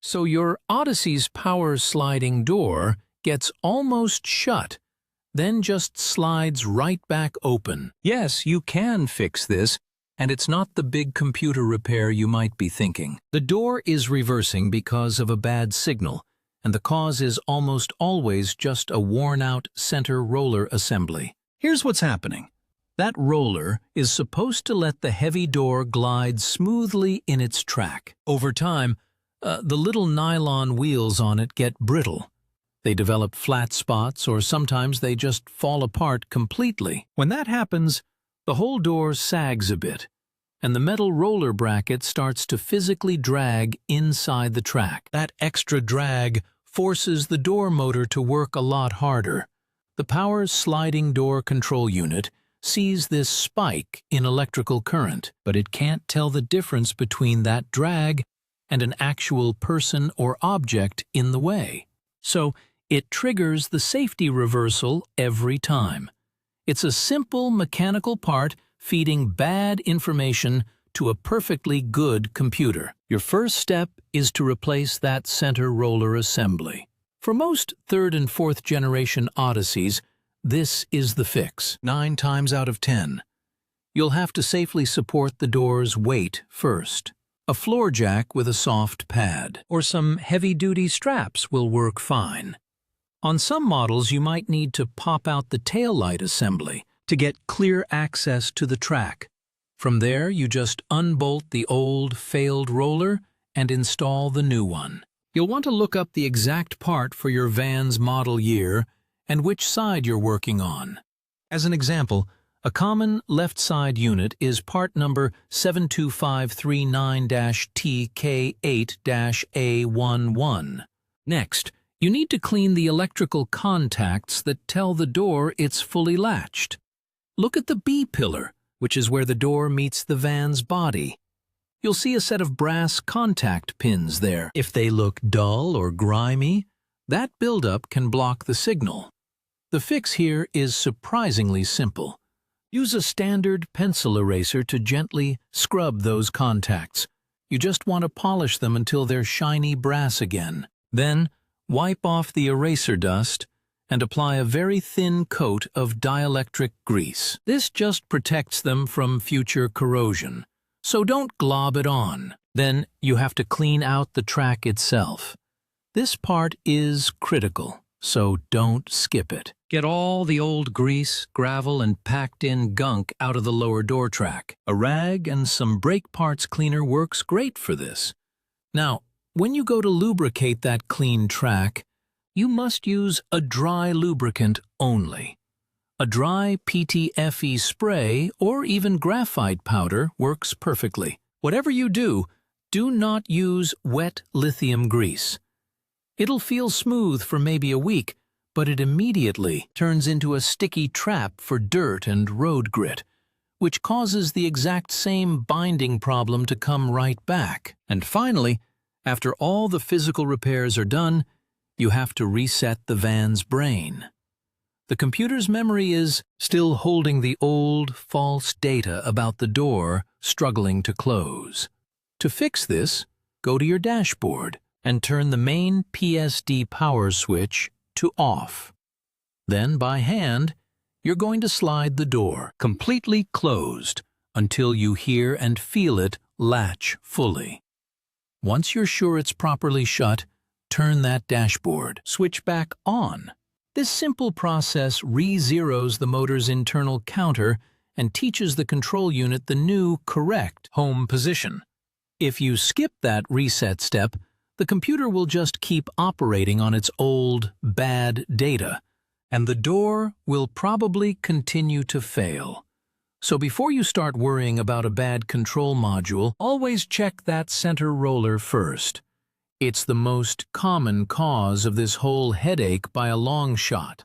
So your Odyssey's power sliding door gets almost shut, then just slides right back open. Yes, you can fix this, and it's not the big computer repair you might be thinking. The door is reversing because of a bad signal, and the cause is almost always just a worn-out center roller assembly. Here's what's happening. That roller is supposed to let the heavy door glide smoothly in its track. Over time, the little nylon wheels on it get brittle. They develop flat spots, or sometimes they just fall apart completely. When that happens, the whole door sags a bit, and the metal roller bracket starts to physically drag inside the track. That extra drag forces the door motor to work a lot harder. The power sliding door control unit sees this spike in electrical current, but it can't tell the difference between that drag and an actual person or object in the way. So it triggers the safety reversal every time. It's a simple mechanical part feeding bad information to a perfectly good computer. Your first step is to replace that center roller assembly. For most 3rd and 4th generation Odysseys, this is the fix. 9 times out of 10. You'll have to safely support the door's weight first. A floor jack with a soft pad or some heavy-duty straps will work fine. On some models, you might need to pop out the taillight assembly to get clear access to the track. From there, you just unbolt the old, failed roller and install the new one. You'll want to look up the exact part for your van's model year and which side you're working on. As an example, a common left side unit is part number 72539-TK8-A11. Next, you need to clean the electrical contacts that tell the door it's fully latched. Look at the B-pillar, which is where the door meets the van's body. You'll see a set of brass contact pins there. If they look dull or grimy, that buildup can block the signal. The fix here is surprisingly simple. Use a standard pencil eraser to gently scrub those contacts. You just want to polish them until they're shiny brass again. Then, wipe off the eraser dust and apply a very thin coat of dielectric grease. This just protects them from future corrosion, so don't glob it on. Then you have to clean out the track itself. This part is critical, so don't skip it. Get all the old grease, gravel, and packed-in gunk out of the lower door track. A rag and some brake parts cleaner works great for this. Now, when you go to lubricate that clean track, you must use a dry lubricant only. A dry PTFE spray or even graphite powder works perfectly. Whatever you do, do not use wet lithium grease. It'll feel smooth for maybe a week, but it immediately turns into a sticky trap for dirt and road grit, which causes the exact same binding problem to come right back. And finally, after all the physical repairs are done, you have to reset the van's brain. The computer's memory is still holding the old, false data about the door struggling to close. To fix this, go to your dashboard and turn the main PSD power switch to off. Then, by hand, you're going to slide the door completely closed until you hear and feel it latch fully. Once you're sure it's properly shut, turn that dashboard switch back on. This simple process re-zeroes the motor's internal counter and teaches the control unit the new, correct home position. If you skip that reset step, the computer will just keep operating on its old, bad data, and the door will probably continue to fail. So before you start worrying about a bad control module, always check that center roller first. It's the most common cause of this whole headache by a long shot.